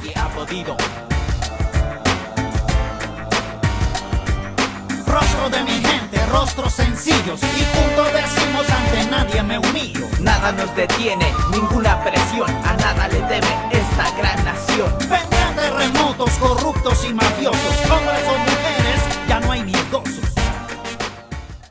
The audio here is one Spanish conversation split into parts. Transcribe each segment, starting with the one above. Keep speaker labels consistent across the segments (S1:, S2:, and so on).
S1: nadie ha podido. Rostro de mi gente, rostros sencillos, y juntos decimos ante nadie me humillo.
S2: Nada nos detiene, ninguna presión, a nada le debe esta gran nación.
S1: Vendrán terremotos, corruptos y mafiosos, hombres o mujeres, ya no hay miedosos.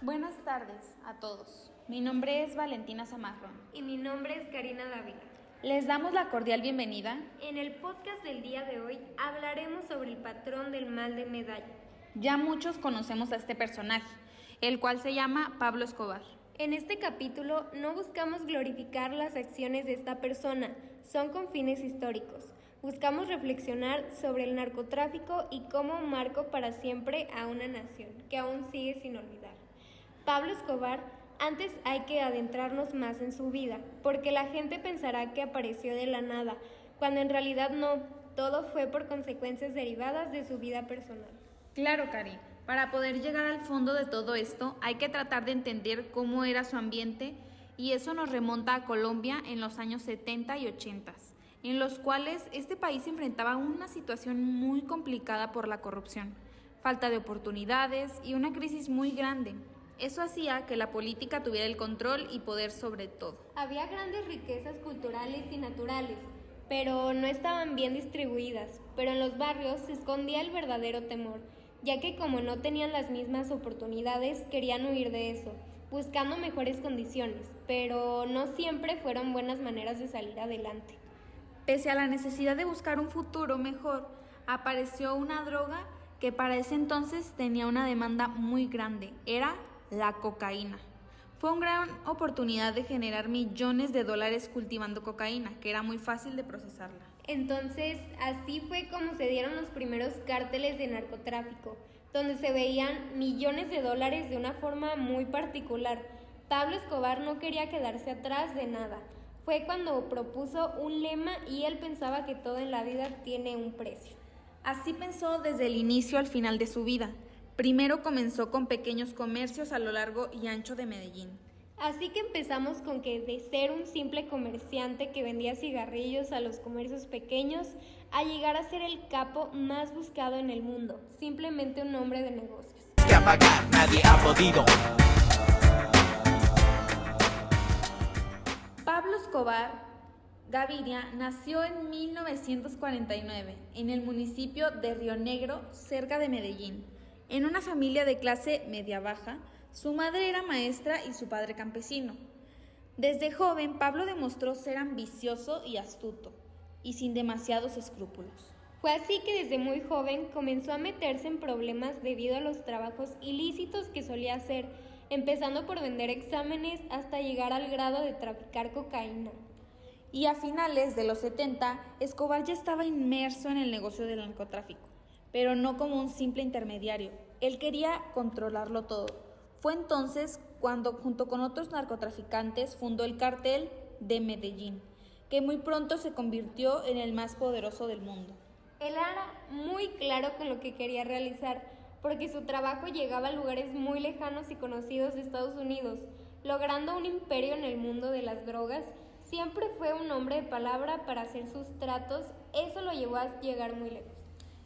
S3: Buenas tardes a todos. Mi nombre es Valentina Zamarrón.
S4: Y mi nombre es Karina Dávila.
S3: Les damos la cordial bienvenida.
S4: En el podcast del día de hoy hablaremos sobre el patrón del mal de Medalla.
S3: Ya muchos conocemos a este personaje, el cual se llama Pablo Escobar.
S4: En este capítulo no buscamos glorificar las acciones de esta persona, son con fines históricos. Buscamos reflexionar sobre el narcotráfico y cómo marcó para siempre a una nación que aún sigue sin olvidar. Pablo Escobar, antes hay que adentrarnos más en su vida, porque la gente pensará que apareció de la nada, cuando en realidad no, todo fue por consecuencias derivadas de su vida personal.
S3: Claro, Cari. Para poder llegar al fondo de todo esto, hay que tratar de entender cómo era su ambiente, y eso nos remonta a Colombia en los años 70 y 80, en los cuales este país se enfrentaba a una situación muy complicada por la corrupción, falta de oportunidades y una crisis muy grande. Eso hacía que la política tuviera el control y poder sobre todo.
S4: Había grandes riquezas culturales y naturales, pero no estaban bien distribuidas. Pero en los barrios se escondía el verdadero temor, ya que como no tenían las mismas oportunidades, querían huir de eso, buscando mejores condiciones, pero no siempre fueron buenas maneras de salir adelante.
S3: Pese a la necesidad de buscar un futuro mejor, apareció una droga que para ese entonces tenía una demanda muy grande, era la cocaína. Fue una gran oportunidad de generar millones de dólares cultivando cocaína, que era muy fácil de procesarla.
S4: Entonces, así fue como se dieron los primeros cárteles de narcotráfico, donde se veían millones de dólares de una forma muy particular. Pablo Escobar no quería quedarse atrás de nada. Fue cuando propuso un lema y él pensaba que todo en la vida tiene un precio.
S3: Así pensó desde el inicio al final de su vida. Primero comenzó con pequeños comercios a lo largo y ancho de Medellín.
S4: Así que empezamos con que de ser un simple comerciante que vendía cigarrillos a los comercios pequeños, a llegar a ser el capo más buscado en el mundo, simplemente un hombre de negocios.
S1: Que apagar nadie ha podido.
S3: Pablo Escobar Gaviria nació en 1949 en el municipio de Río Negro, cerca de Medellín, en una familia de clase media-baja. Su madre era maestra y su padre campesino. Desde joven, Pablo demostró ser ambicioso y astuto, y sin demasiados escrúpulos.
S4: Fue así que desde muy joven comenzó a meterse en problemas debido a los trabajos ilícitos que solía hacer, empezando por vender exámenes hasta llegar al grado de traficar cocaína.
S3: Y a finales de los 70, Escobar ya estaba inmerso en el negocio del narcotráfico, pero no como un simple intermediario. Él quería controlarlo todo. Fue entonces cuando, junto con otros narcotraficantes, fundó el Cártel de Medellín, que muy pronto se convirtió en el más poderoso del mundo.
S4: Él era muy claro con lo que quería realizar, porque su trabajo llegaba a lugares muy lejanos y conocidos de Estados Unidos, logrando un imperio en el mundo de las drogas. Siempre fue un hombre de palabra para hacer sus tratos, eso lo llevó a llegar muy lejos.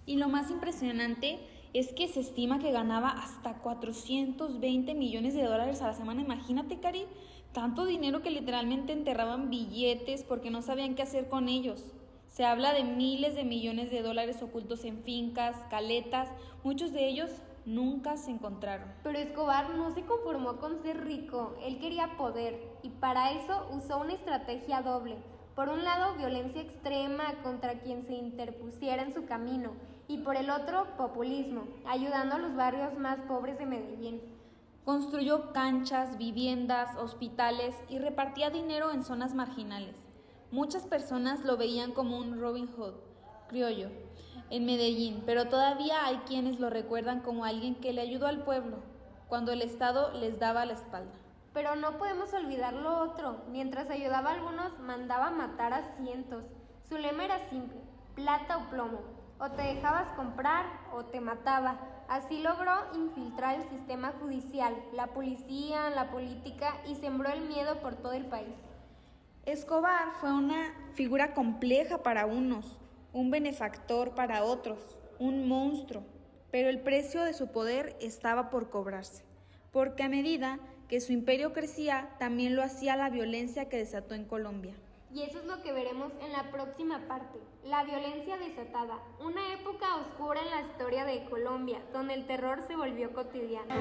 S3: Y lo más impresionante es que se estima que ganaba hasta 420 millones de dólares a la semana. Imagínate, Cari, tanto dinero que literalmente enterraban billetes porque no sabían qué hacer con ellos. Se habla de miles de millones de dólares ocultos en fincas, caletas, muchos de ellos nunca se encontraron.
S4: Pero Escobar no se conformó con ser rico, él quería poder, y para eso usó una estrategia doble. Por un lado, violencia extrema contra quien se interpusiera en su camino, y por el otro, populismo, ayudando a los barrios más pobres de Medellín.
S3: Construyó canchas, viviendas, hospitales y repartía dinero en zonas marginales. Muchas personas lo veían como un Robin Hood criollo en Medellín, pero todavía hay quienes lo recuerdan como alguien que le ayudó al pueblo cuando el Estado les daba la espalda.
S4: Pero no podemos olvidar lo otro. Mientras ayudaba a algunos, mandaba matar a cientos. Su lema era simple: plata o plomo. O te dejabas comprar o te mataba. Así logró infiltrar el sistema judicial, la policía, la política y sembró el miedo por todo el país.
S3: Escobar fue una figura compleja para unos, un benefactor para otros, un monstruo, pero el precio de su poder estaba por cobrarse, porque a medida que su imperio crecía, también lo hacía la violencia que desató en Colombia.
S4: Y eso es lo que veremos en la próxima parte, la violencia desatada, una época oscura en la historia de Colombia, donde el terror se volvió cotidiano.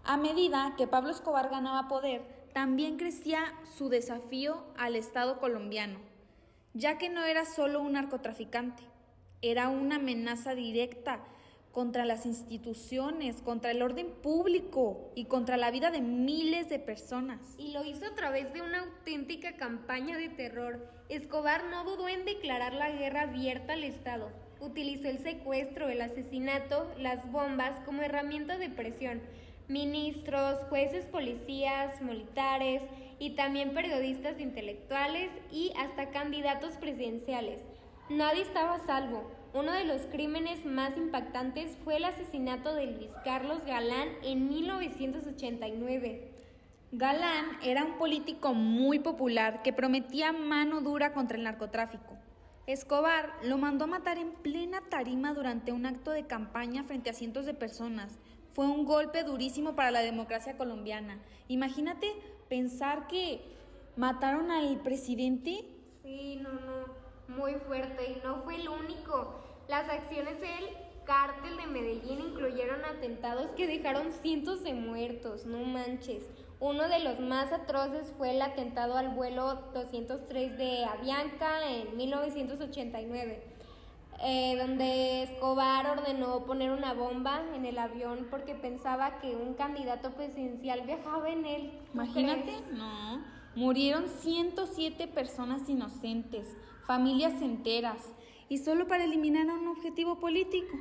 S3: A medida que Pablo Escobar ganaba poder, también crecía su desafío al Estado colombiano, ya que no era solo un narcotraficante, era una amenaza directa contra las instituciones, contra el orden público y contra la vida de miles de personas.
S4: Y lo hizo a través de una auténtica campaña de terror. Escobar no dudó en declarar la guerra abierta al Estado. Utilizó el secuestro, el asesinato, las bombas como herramientas de presión. Ministros, jueces, policías, militares y también periodistas intelectuales y hasta candidatos presidenciales. Nadie estaba a salvo. Uno de los crímenes más impactantes fue el asesinato de Luis Carlos Galán en 1989.
S3: Galán era un político muy popular que prometía mano dura contra el narcotráfico. Escobar lo mandó a matar en plena tarima durante un acto de campaña frente a cientos de personas. Fue un golpe durísimo para la democracia colombiana. Imagínate pensar que mataron al presidente.
S4: Sí, muy fuerte y no fue el único. Las acciones del cártel de Medellín incluyeron atentados que dejaron cientos de muertos, no manches. Uno de los más atroces fue el atentado al vuelo 203 de Avianca en 1989, donde Escobar ordenó poner una bomba en el avión porque pensaba que un candidato presidencial viajaba en él.
S3: Imagínate, no. Murieron 107 personas inocentes, familias enteras, y solo para eliminar a un objetivo político.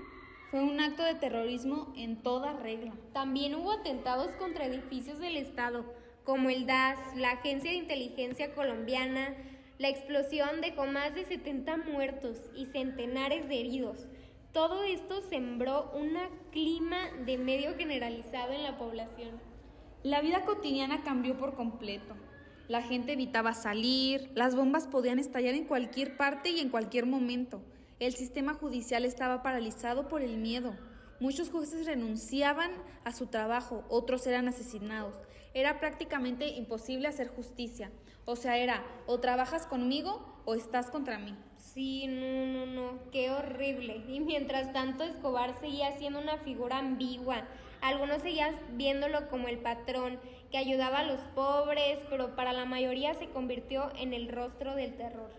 S3: Fue un acto de terrorismo en toda regla.
S4: También hubo atentados contra edificios del Estado, como el DAS, la Agencia de Inteligencia Colombiana. La explosión dejó más de 70 muertos y centenares de heridos. Todo esto sembró un clima de miedo generalizado en la población.
S3: La vida cotidiana cambió por completo. La gente evitaba salir, las bombas podían estallar en cualquier parte y en cualquier momento. El sistema judicial estaba paralizado por el miedo. Muchos jueces renunciaban a su trabajo, otros eran asesinados. Era prácticamente imposible hacer justicia. O sea, era o trabajas conmigo o estás contra mí.
S4: Sí, no, qué horrible. Y mientras tanto, Escobar seguía siendo una figura ambigua. Algunos seguían viéndolo como el patrón, que ayudaba a los pobres, pero para la mayoría se convirtió en el rostro del terror.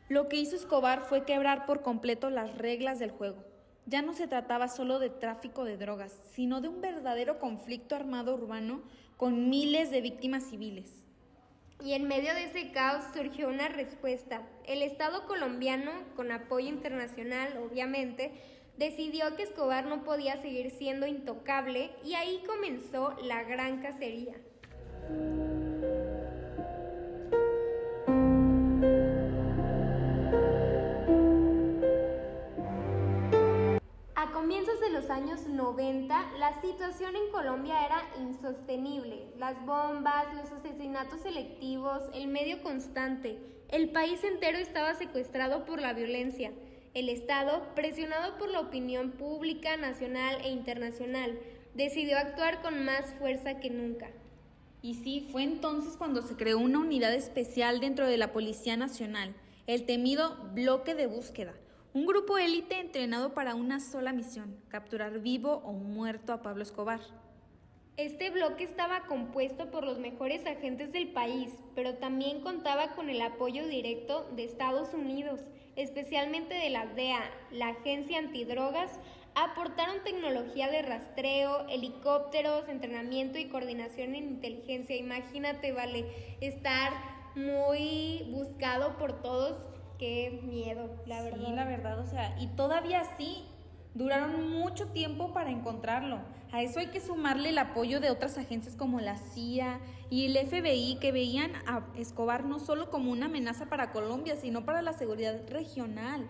S3: Lo que hizo Escobar fue quebrar por completo las reglas del juego. Ya no se trataba solo de tráfico de drogas, sino de un verdadero conflicto armado urbano con miles de víctimas civiles.
S4: Y en medio de ese caos surgió una respuesta. El Estado colombiano, con apoyo internacional, obviamente, decidió que Escobar no podía seguir siendo intocable y ahí comenzó la gran cacería. A comienzos de los años 90, la situación en Colombia era insostenible. Las bombas, los asesinatos selectivos, el medio constante. El país entero estaba secuestrado por la violencia. El Estado, presionado por la opinión pública, nacional e internacional, decidió actuar con más fuerza que nunca.
S3: Y sí, fue entonces cuando se creó una unidad especial dentro de la Policía Nacional, el temido Bloque de Búsqueda. Un grupo élite entrenado para una sola misión, capturar vivo o muerto a Pablo Escobar.
S4: Este bloque estaba compuesto por los mejores agentes del país, pero también contaba con el apoyo directo de Estados Unidos, especialmente de la DEA, la Agencia Antidrogas. Aportaron tecnología de rastreo, helicópteros, entrenamiento y coordinación en inteligencia. Imagínate, vale, estar muy buscado por todos. Qué miedo, la verdad.
S3: Sí, la verdad, o sea, y todavía así duraron mucho tiempo para encontrarlo. A eso hay que sumarle el apoyo de otras agencias como la CIA y el FBI, que veían a Escobar no solo como una amenaza para Colombia, sino para la seguridad regional.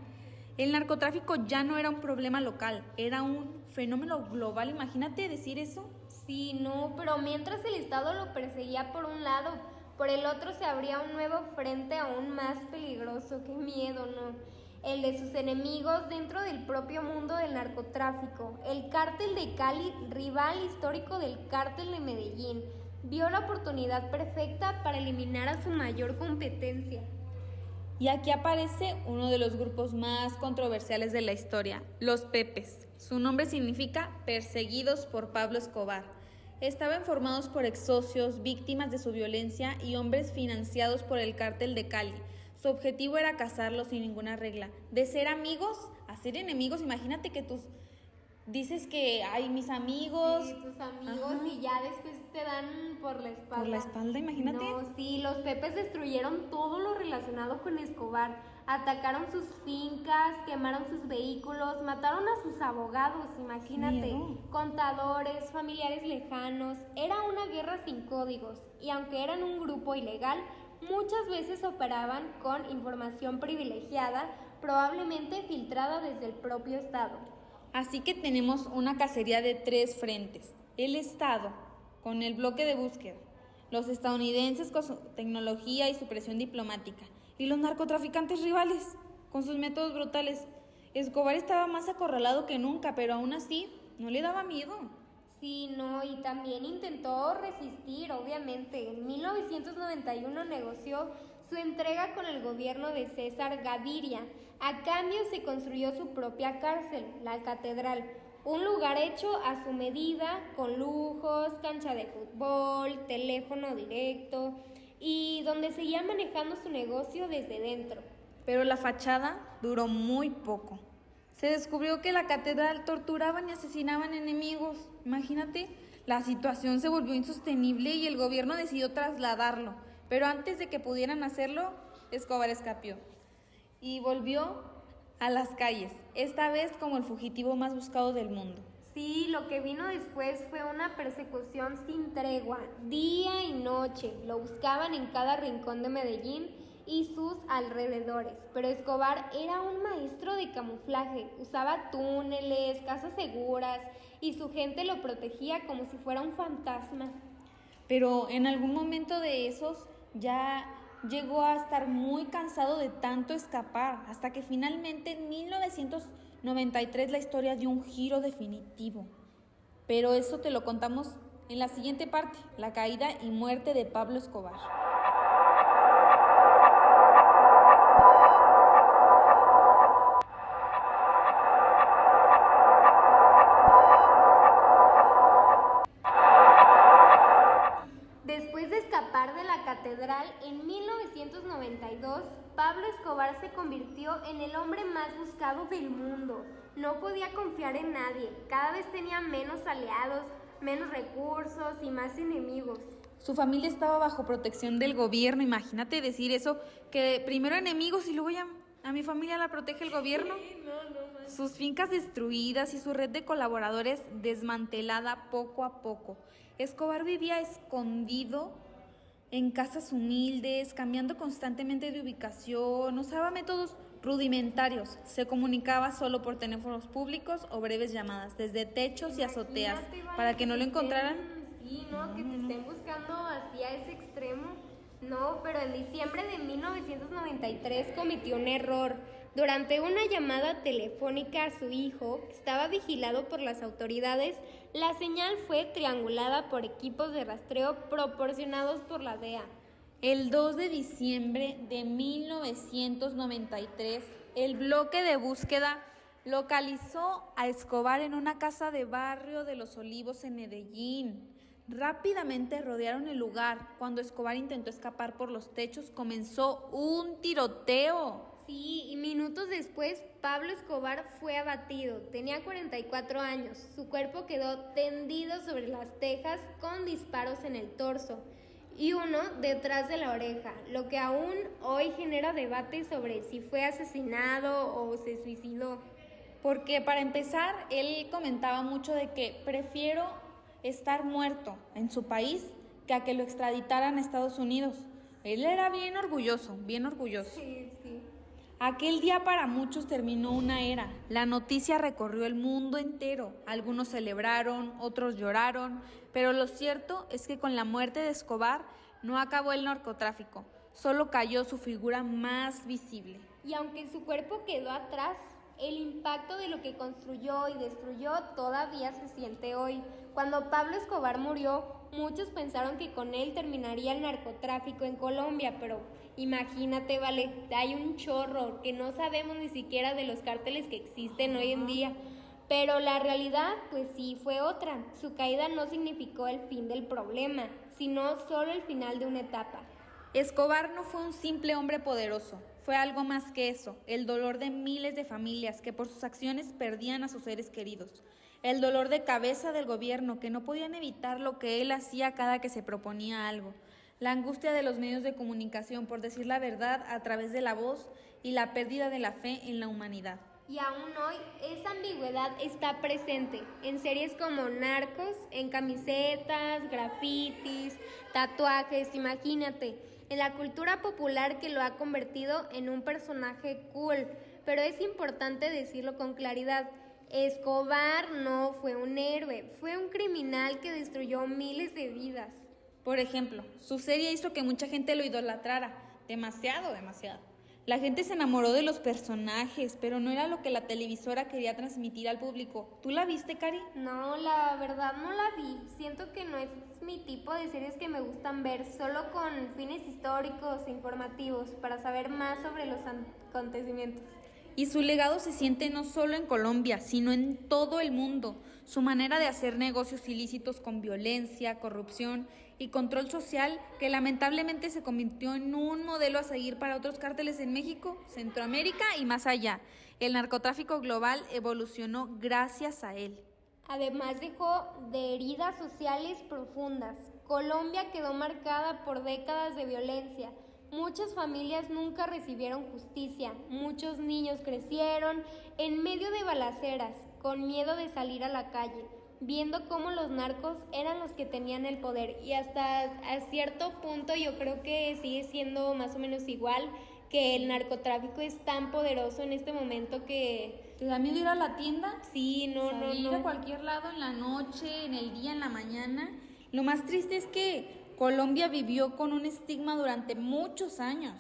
S3: El narcotráfico ya no era un problema local, era un fenómeno global. Imagínate decir eso.
S4: Sí, no, pero mientras el Estado lo perseguía por un lado, por el otro se abría un nuevo frente aún más peligroso. ¡Qué miedo!, ¿no? El de sus enemigos dentro del propio mundo del narcotráfico. El cártel de Cali, rival histórico del cártel de Medellín, vio la oportunidad perfecta para eliminar a su mayor competencia.
S3: Y aquí aparece uno de los grupos más controversiales de la historia, los Pepes. Su nombre significa perseguidos por Pablo Escobar. Estaban formados por ex-socios, víctimas de su violencia y hombres financiados por el cártel de Cali. Su objetivo era cazarlos sin ninguna regla. De ser amigos a ser enemigos. Imagínate que tú dices que hay mis amigos.
S4: Sí, tus amigos. Ajá. Y ya después te dan por la espalda.
S3: Por la espalda, imagínate.
S4: No, sí, los Pepes destruyeron todo lo relacionado con Escobar. Atacaron sus fincas, quemaron sus vehículos, mataron a sus abogados, imagínate. Contadores, familiares lejanos. Era una guerra sin códigos. Y aunque eran un grupo ilegal, muchas veces operaban con información privilegiada, probablemente filtrada desde el propio Estado.
S3: Así que tenemos una cacería de 3 frentes. El Estado, con el bloque de búsqueda, los estadounidenses con su tecnología y su presión diplomática, y los narcotraficantes rivales, con sus métodos brutales. Escobar estaba más acorralado que nunca, pero aún así no le daba miedo.
S4: Sí, no, y también intentó resistir, obviamente. En 1991 negoció su entrega con el gobierno de César Gaviria. A cambio se construyó su propia cárcel, la Catedral, un lugar hecho a su medida, con lujos, cancha de fútbol, teléfono directo, y donde seguía manejando su negocio desde dentro.
S3: Pero la fachada duró muy poco. Se descubrió que la catedral torturaban y asesinaban enemigos. Imagínate, la situación se volvió insostenible y el gobierno decidió trasladarlo. Pero antes de que pudieran hacerlo, Escobar escapó y volvió a las calles, esta vez como el fugitivo más buscado del mundo.
S4: Sí, lo que vino después fue una persecución sin tregua, día y noche. Lo buscaban en cada rincón de Medellín y sus alrededores, pero Escobar era un maestro de camuflaje, usaba túneles, casas seguras y su gente lo protegía como si fuera un fantasma.
S3: Pero en algún momento de esos ya llegó a estar muy cansado de tanto escapar, hasta que finalmente en 1993 la historia dio un giro definitivo. Pero eso te lo contamos en la siguiente parte, la caída y muerte de Pablo Escobar.
S4: Después de escapar de la catedral, en 1992, Pablo Escobar se convirtió en el hombre más buscado del mundo. No podía confiar en nadie, cada vez tenía menos aliados, menos recursos y más enemigos.
S3: Su familia estaba bajo protección del gobierno, imagínate decir eso, que primero enemigos y luego ya a mi familia la protege el gobierno.
S4: Sí, no.
S3: Sus fincas destruidas y su red de colaboradores desmantelada poco a poco. Escobar vivía escondido en casas humildes, cambiando constantemente de ubicación, usaba métodos rudimentarios, se comunicaba solo por teléfonos públicos o breves llamadas, desde techos y azoteas, para que no lo encontraran.
S4: Sí, no, que te estén buscando así a ese extremo. No, pero en diciembre de 1993 cometió un error. Durante una llamada telefónica a su hijo, que estaba vigilado por las autoridades, la señal fue triangulada por equipos de rastreo proporcionados por la DEA.
S3: El 2 de diciembre de 1993, el bloque de búsqueda localizó a Escobar en una casa de barrio de Los Olivos en Medellín. Rápidamente rodearon el lugar. Cuando Escobar intentó escapar por los techos, comenzó un tiroteo.
S4: Sí, y minutos después, Pablo Escobar fue abatido. Tenía 44 años. Su cuerpo quedó tendido sobre las tejas con disparos en el torso y uno detrás de la oreja, lo que aún hoy genera debate sobre si fue asesinado o se suicidó.
S3: Porque para empezar, él comentaba mucho de que prefiero estar muerto en su país que a que lo extraditaran a Estados Unidos. Él era bien orgulloso, bien orgulloso.
S4: Sí.
S3: Aquel día para muchos terminó una era. La noticia recorrió el mundo entero. Algunos celebraron, otros lloraron, pero lo cierto es que con la muerte de Escobar no acabó el narcotráfico, solo cayó su figura más visible.
S4: Y aunque su cuerpo quedó atrás, el impacto de lo que construyó y destruyó todavía se siente hoy. Cuando Pablo Escobar murió, muchos pensaron que con él terminaría el narcotráfico en Colombia, pero imagínate, vale, hay un chorro que no sabemos ni siquiera de los cárteles que existen hoy en día. Pero la realidad, pues sí, fue otra. Su caída no significó el fin del problema, sino solo el final de una etapa.
S3: Escobar no fue un simple hombre poderoso, fue algo más que eso, el dolor de miles de familias que por sus acciones perdían a sus seres queridos, el dolor de cabeza del gobierno que no podían evitar lo que él hacía cada que se proponía algo, la angustia de los medios de comunicación por decir la verdad a través de la voz y la pérdida de la fe en la humanidad.
S4: Y aún hoy esa ambigüedad está presente en series como Narcos, en camisetas, grafitis, tatuajes, imagínate, en la cultura popular que lo ha convertido en un personaje cool. Pero es importante decirlo con claridad, Escobar no fue un héroe, fue un criminal que destruyó miles de vidas.
S3: Por ejemplo, su serie hizo que mucha gente lo idolatrara, demasiado. La gente se enamoró de los personajes, pero no era lo que la televisora quería transmitir al público. ¿Tú la viste, Cari?
S4: No, la verdad no la vi. Siento que no es mi tipo de series que me gustan ver, solo con fines históricos e informativos, para saber más sobre los acontecimientos.
S3: Y su legado se siente no solo en Colombia, sino en todo el mundo. Su manera de hacer negocios ilícitos con violencia, corrupción y control social, que lamentablemente se convirtió en un modelo a seguir para otros cárteles en México, Centroamérica y más allá. El narcotráfico global evolucionó gracias a él.
S4: Además dejó de heridas sociales profundas. Colombia quedó marcada por décadas de violencia. Muchas familias nunca recibieron justicia, muchos niños crecieron en medio de balaceras, con miedo de salir a la calle, viendo cómo los narcos eran los que tenían el poder. Y hasta a cierto punto yo creo que sigue siendo más o menos igual, que el narcotráfico es tan poderoso en este momento que...
S3: ¿Te da miedo ir a la tienda?
S4: Sí, no.
S3: Ir a cualquier lado en la noche, en el día, en la mañana. Lo más triste es que Colombia vivió con un estigma durante muchos años,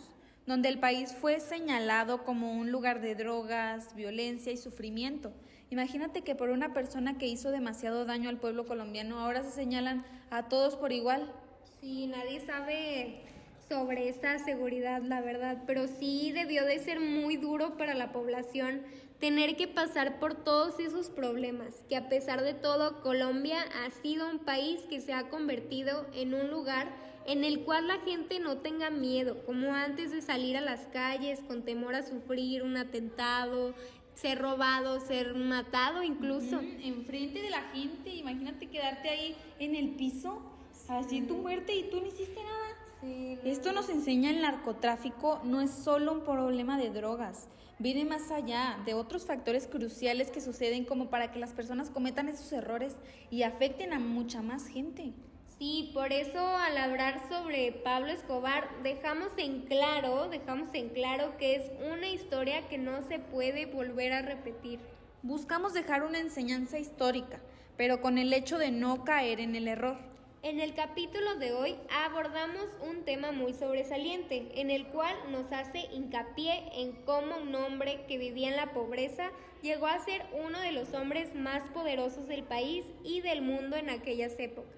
S3: donde el país fue señalado como un lugar de drogas, violencia y sufrimiento. Imagínate que por una persona que hizo demasiado daño al pueblo colombiano, ahora se señalan a todos por igual.
S4: Sí, nadie sabe sobre esa seguridad, la verdad, pero sí debió de ser muy duro para la población tener que pasar por todos esos problemas, que a pesar de todo, Colombia ha sido un país que se ha convertido en un lugar en el cual la gente no tenga miedo, como antes de salir a las calles con temor a sufrir un atentado, ser robado, ser matado incluso.
S3: Enfrente de la gente, imagínate quedarte ahí en el piso, así tu muerte y tú no hiciste nada.
S4: Sí,
S3: Esto nos enseña el narcotráfico no es solo un problema de drogas, viene más allá de otros factores cruciales que suceden como para que las personas cometan esos errores y afecten a mucha más gente.
S4: Sí, por eso al hablar sobre Pablo Escobar dejamos en claro que es una historia que no se puede volver a repetir.
S3: Buscamos dejar una enseñanza histórica, pero con el hecho de no caer en el error.
S4: En el capítulo de hoy abordamos un tema muy sobresaliente, en el cual nos hace hincapié en cómo un hombre que vivía en la pobreza llegó a ser uno de los hombres más poderosos del país y del mundo en aquellas épocas.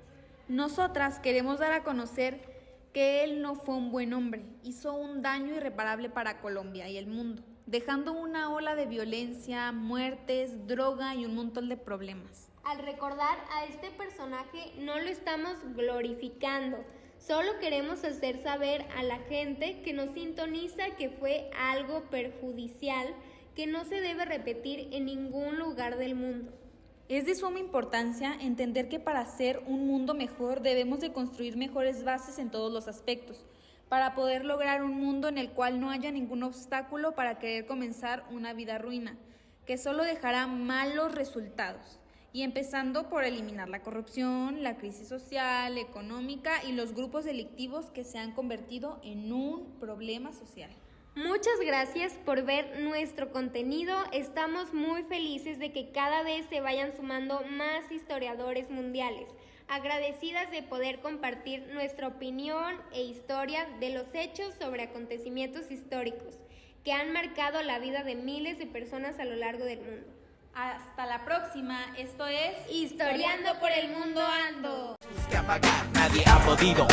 S3: Nosotras queremos dar a conocer que él no fue un buen hombre, hizo un daño irreparable para Colombia y el mundo, dejando una ola de violencia, muertes, droga y un montón de problemas.
S4: Al recordar a este personaje no lo estamos glorificando, solo queremos hacer saber a la gente que nos sintoniza que fue algo perjudicial que no se debe repetir en ningún lugar del mundo.
S3: Es de suma importancia entender que para hacer un mundo mejor debemos de construir mejores bases en todos los aspectos, para poder lograr un mundo en el cual no haya ningún obstáculo para querer comenzar una vida ruina, que solo dejará malos resultados. Y empezando por eliminar la corrupción, la crisis social, económica y los grupos delictivos que se han convertido en un problema social.
S4: Muchas gracias por ver nuestro contenido. Estamos muy felices de que cada vez se vayan sumando más historiadores mundiales, agradecidas de poder compartir nuestra opinión e historia de los hechos sobre acontecimientos históricos que han marcado la vida de miles de personas a lo largo del mundo.
S3: Hasta la próxima, esto es
S4: Historiando por el Mundo Ando.
S2: Que apagar nadie ha podido.